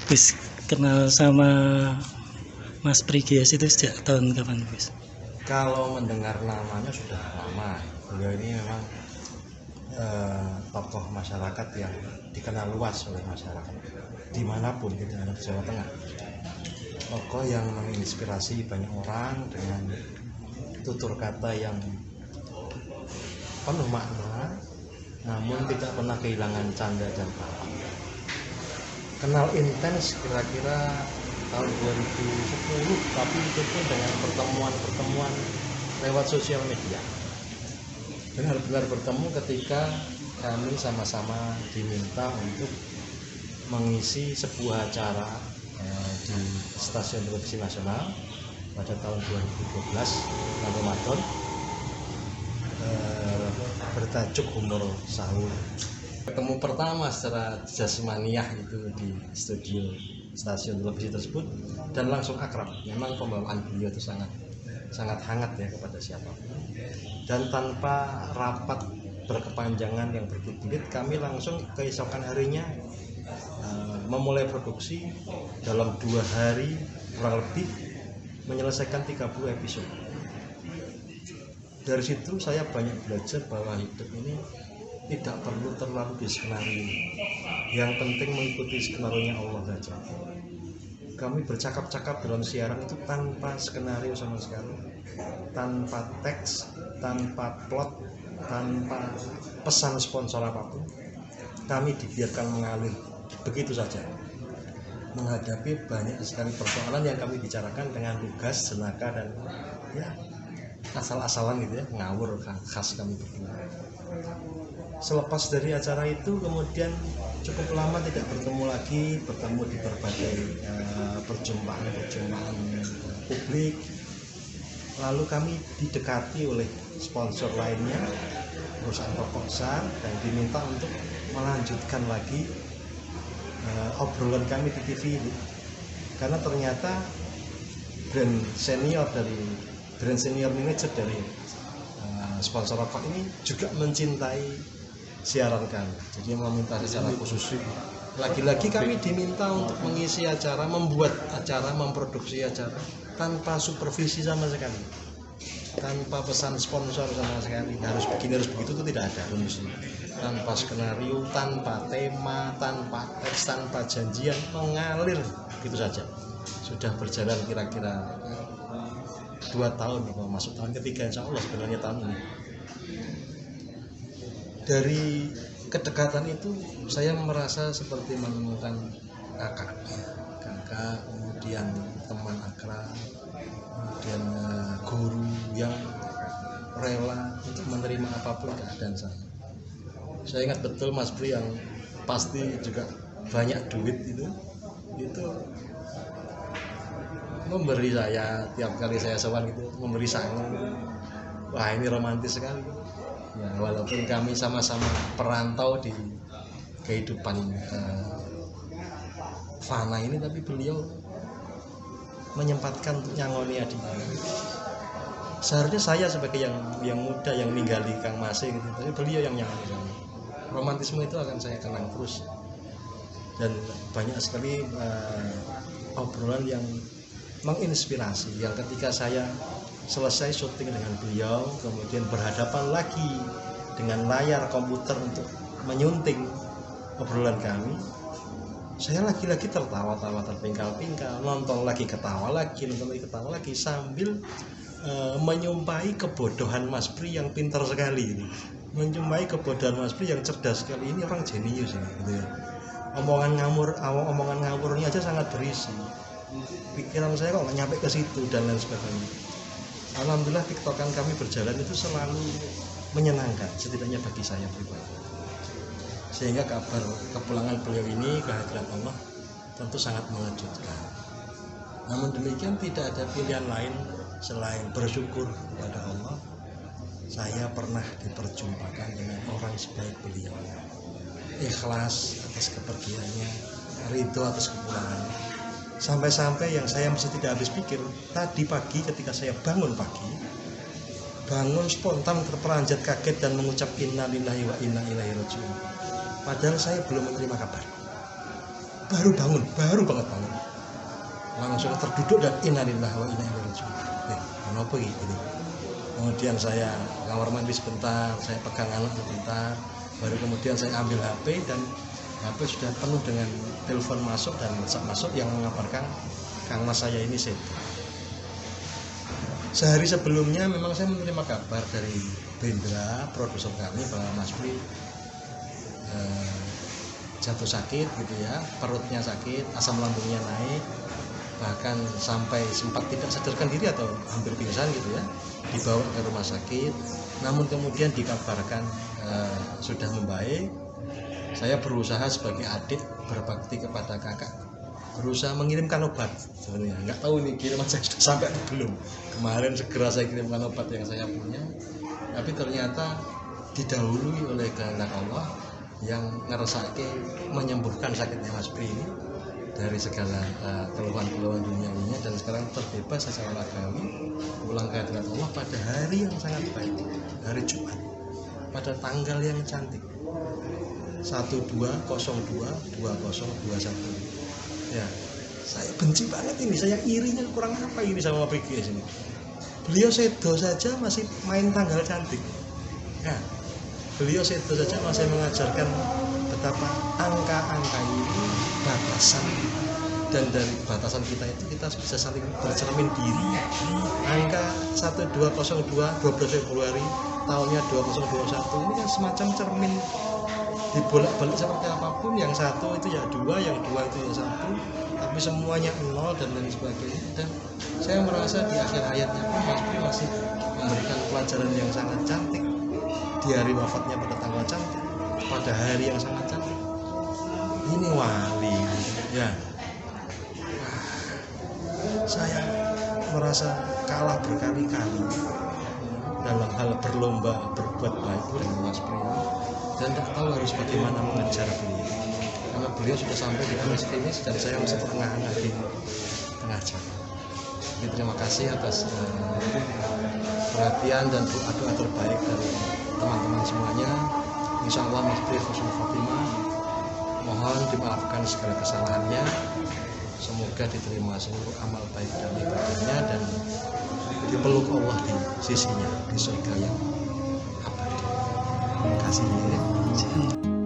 Gus kenal sama Mas Prigias itu sejak tahun kapan Gus? Kalau mendengar namanya sudah lama. Beliau ini memang tokoh masyarakat yang dikenal luas oleh masyarakat dimanapun, tidak hanya di Jawa Tengah. Tokoh yang menginspirasi banyak orang dengan tutur kata yang penuh makna, namun tidak pernah kehilangan canda dan tawa. Kenal intens kira-kira tahun 2010, tapi itu pun dengan pertemuan-pertemuan lewat sosial media. Benar-benar bertemu ketika kami sama-sama diminta untuk mengisi sebuah acara di stasiun televisi nasional pada tahun 2012 bulan Ramadan, bertajuk Humor Sahur. Ketemu pertama secara jasmaniah itu di studio stasiun televisi tersebut dan langsung akrab. Memang pembawaan beliau itu sangat hangat ya kepada siapapun, dan tanpa rapat berkepanjangan yang berbelit-belit kami langsung keesokan harinya memulai produksi. Dalam 2 hari kurang lebih menyelesaikan 30 episode. Dari situ saya banyak belajar bahwa hidup ini tidak perlu terlalu diskenario, yang penting mengikuti skenario-nya Allah saja. Kami bercakap-cakap dalam siaran itu tanpa skenario sama sekali, tanpa teks, tanpa plot, tanpa pesan sponsor apapun. Kami dibiarkan mengalir begitu saja, menghadapi banyak sekali persoalan yang kami bicarakan dengan lugas, jenaka, dan ya asal-asalan gitu ya, ngawur khas kami berdua. Selepas dari acara itu kemudian cukup lama tidak bertemu lagi, bertemu di berbagai perjumpaan publik. Lalu kami didekati oleh sponsor lainnya, perusahaan proposal, dan diminta untuk melanjutkan lagi obrolan kami di TV ini. Karena ternyata brand senior manager dari sponsor rokok ini juga mencintai siaran kami, jadi meminta secara khusus. Lagi-lagi kami diminta untuk mengisi acara, membuat acara, memproduksi acara tanpa supervisi sama sekali, tanpa pesan sponsor sama sekali. Harus begini, harus begitu, itu tidak ada rumusnya. Tanpa skenario, tanpa tema, tanpa teks, tanpa janjian, mengalir begitu saja. Sudah berjalan kira-kira 2 tahun, masuk tahun ketiga insya Allah sebenarnya tahun ini. Dari kedekatan itu saya merasa seperti menemukan kakak, kemudian teman akrab, kemudian guru yang rela untuk menerima apapun keadaan saya. Saya ingat betul Mas Pri yang pasti juga banyak duit itu memberi saya tiap kali saya sowan gitu, memberi sangu. Wah, ini romantis sekali ya, walaupun kami sama-sama perantau di kehidupan fana ini, tapi beliau menyempatkan untuk nyangoni adiknya. Seharusnya saya sebagai yang muda yang ninggali Kang Masih gitu, tapi beliau yang nyangoni saya. Romantisme itu akan saya kenang terus, dan banyak sekali obrolan yang menginspirasi, yang ketika saya selesai syuting dengan beliau kemudian berhadapan lagi dengan layar komputer untuk menyunting obrolan kami, saya lagi-lagi tertawa-tawa terpingkal-pingkal, nonton lagi ketawa lagi sambil menyumpahi kebodohan Mas Pri yang pintar sekali, menyumpahi kebodohan Mas Pri yang cerdas sekali. Ini orang jenius ini, gitu ya. Omongan ngawurnya aja sangat berisi. Pikiran saya kok nggak nyampe ke situ dan lain sebagainya. Alhamdulillah tiktokan kami berjalan itu selalu menyenangkan, setidaknya bagi saya pribadi. Sehingga kabar kepulangan beliau ini ke hadirat Allah tentu sangat mengejutkan. Namun demikian tidak ada pilihan lain selain bersyukur kepada Allah. Saya pernah diperjumpakan dengan orang sebaik beliau, ikhlas atas kepergiannya, ridho atas kepulangannya. Sampai-sampai yang saya masih tidak habis pikir, tadi pagi ketika saya bangun spontan terperanjat kaget dan mengucap innalillahi wa inna ilaihi raji'un. Padahal saya belum menerima kabar. baru banget bangun, langsung terduduk dan innalillahi wa inna ilaihi raji'un. Kenapa gitu? Kemudian saya kamar mandi sebentar, saya pegang anak sebentar, baru kemudian saya ambil HP dan HP sudah penuh dengan telepon masuk dan WhatsApp masuk yang mengabarkan Kang Mas saya ini sehat. Sehari sebelumnya memang saya menerima kabar dari Bendra, produser kami, bahwa Mas Pri jatuh sakit gitu ya, perutnya sakit, asam lambungnya naik, bahkan sampai sempat tidak sadarkan diri atau hampir pingsan gitu ya, dibawa ke rumah sakit. Namun kemudian dikabarkan sudah membaik. Saya berusaha sebagai adik berbakti kepada kakak, berusaha mengirimkan obat. Sebenarnya nggak tahu ini kiriman saya sudah sampai atau belum. Kemarin segera saya kirimkan obat yang saya punya, tapi ternyata didahului oleh kehendak Allah yang ngerasake menyembuhkan sakitnya Mas Pri ini dari segala keluhan-keluhan duniawinya, dan sekarang terbebas secara ragawi, pulang ke hadirat Allah pada hari yang sangat baik, hari Jumat, pada tanggal yang cantik 12/02/2021. Ya, saya benci banget ini, saya irinya kurang apa ini sama PGS ini. Beliau sedo saja masih main tanggal cantik. Ya, beliau sedo saja masih mengajarkan betapa angka-angka ini batasan, dan dari batasan kita itu kita bisa saling bercermin diri. Angka 1202 12 Februari tahunnya 2021 ini kan semacam cermin, dibolak-balik seperti apapun, yang satu itu ya dua, yang dua itu ya satu, tapi semuanya nol dan lain sebagainya. Dan saya merasa di akhir hayatnya pun Mas Pri masih memberikan pelajaran yang sangat cantik di hari wafatnya pada tanggal cantik, pada hari yang sangat cantik. Ini wali ya. Saya merasa kalah berkali-kali dalam hal berlomba berbuat baik dengan Mas Pri, dan tak tahu harus bagaimana mengejar beliau, karena beliau sudah sampai di garis finish dan saya masih pertengahan lagi, tengah jalan. Jadi terima kasih atas perhatian dan doa-doa terbaik dari teman-teman semuanya. Insya Allah Mas Pri husnul khotimah, mohon dimaafkan segala kesalahannya, semoga diterima seluruh amal baik dan ibadahnya dan dipeluk Allah di sisinya di surga yang abadi. Terima kasih.